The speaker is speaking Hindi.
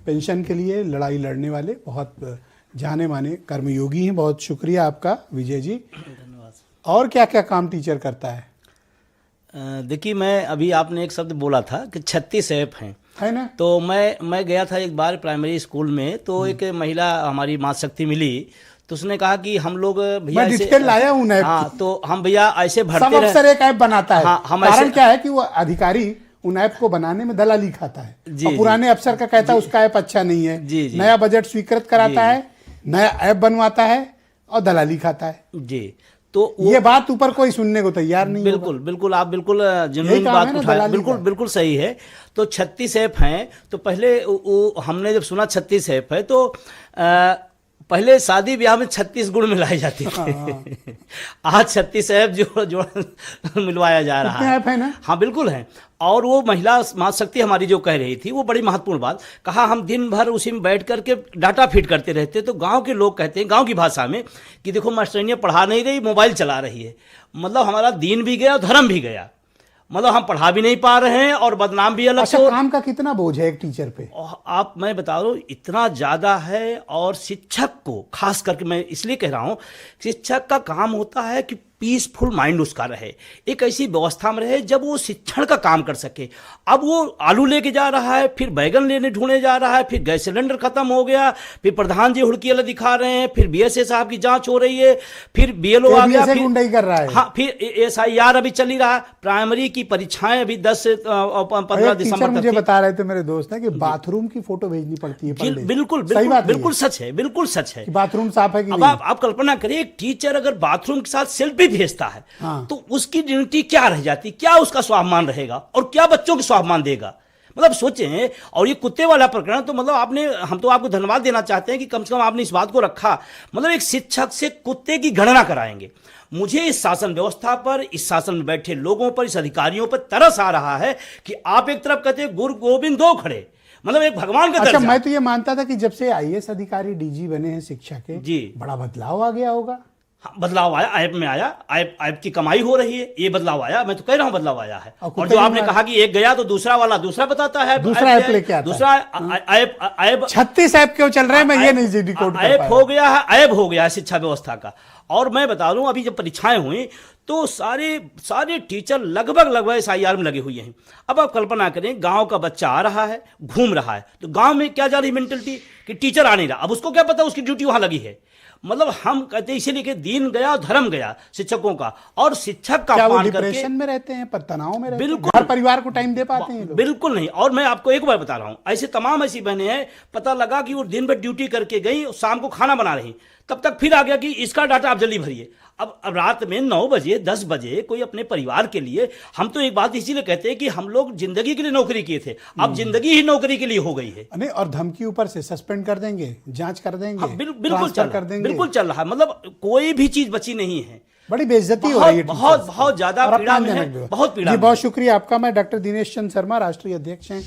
पेंशन के लिए लड़ाई लड़ने वाले बहुत जाने माने कर्मयोगी हैं। बहुत शुक्रिया आपका विजय जी। धन्यवाद। और क्या क्या काम टीचर करता है? देखिए, मैं अभी आपने एक शब्द बोला था कि 36 ऐप हैं, है ना? तो मैं गया था एक बार प्राइमरी स्कूल में, तो एक महिला हमारी माँ शक्ति मिली, तो उसने कहा कि हम लोग भैया मैं डिटेल लाया हूं ऐप। हाँ, तो हम भैया ऐसे भरते सब अफसर एक ऐप बनाता है। हाँ, हम कारण क्या है कि वो अधिकारी उन ऐप को बनाने में दलाली खाता है और पुराने अफसर का कहता है उसका ऐप अच्छा नहीं है। नया बजट स्वीकृत कराता है, नया ऐप बनवाता है और दलाली खाता है जी। तो ये बात ऊपर कोई सुनने को तैयार नहीं। बिल्कुल बिल्कुल, आप बिल्कुल जेन्युइन बात उठाए, बिल्कुल बिल्कुल सही है। तो 36 ऐप हैं, तो पहले हमने जब सुना 36 ऐप है तो पहले शादी ब्याह में 36 गुण मिलाए जाते थे। आज 36 ऐप जो मिलवाया जा रहा है। ऐप है ना? हाँ बिल्कुल है। और वो महिला माँ शक्ति हमारी जो कह रही थी वो बड़ी महत्वपूर्ण बात कहा, हम दिन भर उसी में बैठ करके डाटा फीड करते रहते। तो गांव के लोग कहते हैं, गांव की भाषा में, कि देखो मास्टरनियाँ पढ़ा नहीं रही, मोबाइल चला रही है। मतलब हमारा दीन भी गया, धर्म भी गया। मतलब हम पढ़ा भी नहीं पा रहे हैं और बदनाम भी अलग से। अच्छा, काम का कितना बोझ है एक टीचर पे? मैं बता रहा हूँ, इतना ज्यादा है। और शिक्षक को खास करके मैं इसलिए कह रहा हूँ, शिक्षक का काम होता है कि पीसफुल माइंड उसका रहे, एक ऐसी व्यवस्था में रहे जब वो शिक्षण का काम कर सके। अब वो आलू लेके जा रहा है, फिर बैगन लेने ढूंढने जा रहा है, फिर गैस सिलेंडर खत्म हो गया, फिर प्रधान जी हुड़की वाला दिखा रहे हैं, फिर बीएसए साहब की जांच हो रही है, फिर बीएलओ आ गया, फिर गुंडाई कर रहा है। हाँ, फिर एसआईआर अभी चल ही रहा है। प्राइमरी की परीक्षाएं अभी 10 से 15 दिसंबर तक। मुझे बता रहे थे मेरे दोस्त ने कि बाथरूम की फोटो भेजनी पड़ती है। बिल्कुल बिल्कुल सच है, बिल्कुल सच है। बाथरूम साफ है कि अब आप कल्पना करिए, एक टीचर अगर बाथरूम के साथ सेल्फी भेजता है, हाँ, तो उसकी डिग्निटी क्या रह जाती, क्या उसका स्वाभिमान रहेगा और क्या बच्चों के स्वाभिमान देगा। मतलब सोचें। और ये कुत्ते वाला प्रकरण तो मतलब हम तो आपको धन्यवाद देना चाहते हैं कि कम से कम आपने इस बात को रखा। मतलब एक शिक्षक से कुत्ते की गणना कराएंगे। मुझे इस शासन व्यवस्था पर, इस शासन में बैठे लोगों पर, इस अधिकारियों पर तरस आ रहा है कि आप एक तरफ कहते हैं गुरु गोविंद दो खड़े, मतलब एक भगवान का दर्जा। मैं तो ये मानता था कि जब से आईएएस अधिकारी डीजी बने हैं शिक्षा के जी, बड़ा बदलाव आ गया होगा। हाँ, बदलाव आया, ऐप में आया, ऐप की कमाई हो रही है, ये बदलाव आया। मैं तो कह रहा हूं बदलाव आया है। और जो आपने कहा कि एक गया तो दूसरा वाला दूसरा बताता है, दूसरा ऐप लेके आता है, दूसरा ऐप। 36 ऐप क्यों चल रहे हैं, मैं ये नहीं डिकोड कर ऐप हो गया है, ऐप हो गया है शिक्षा व्यवस्था का। और मैं बता दूं, अभी जब परीक्षाएं हुई तो सारे टीचर लगभग एसआईआर में लगे हुए हैं। अब आप कल्पना करें, गांव का बच्चा आ रहा है, घूम रहा है, तो गांव में क्या जा रही मेंटलिटी कि टीचर आ नहीं रहा। अब उसको क्या पता उसकी ड्यूटी वहां लगी है। मतलब हम कहते हैं इसीलिए कि दीन गया, धर्म गया शिक्षकों का। और शिक्षक का अपमान करके डिप्रेशन में रहते हैं, पर तनाव में रहते हैं, बिल्कुल परिवार को टाइम दे पाते हैं लोग? बिल्कुल नहीं। और मैं आपको एक बार बता रहा हूं, ऐसे तमाम ऐसी बहनें हैं, पता लगा कि वो दिन भर ड्यूटी करके गई, शाम को खाना बना रही, तब तक फिर आ गया कि इसका डाटा आप जल्दी भरिए। अब रात में 9 बजे 10 बजे कोई अपने परिवार के लिए, हम तो एक बात इसीलिए कहते हैं कि हम लोग जिंदगी के लिए नौकरी किए थे, अब जिंदगी ही नौकरी के लिए हो गई है। नहीं, और धमकी ऊपर से सस्पेंड कर देंगे, जांच कर देंगे। हाँ, बिल्कुल चल रहा है। मतलब कोई भी चीज बची नहीं है। बड़ी बेइज्जती हो रही है, बहुत ज्यादा पीड़ा में है, बहुत पीड़ा। बहुत शुक्रिया आपका। मैं डॉक्टर दिनेश चंद्र शर्मा, राष्ट्रीय अध्यक्ष हैं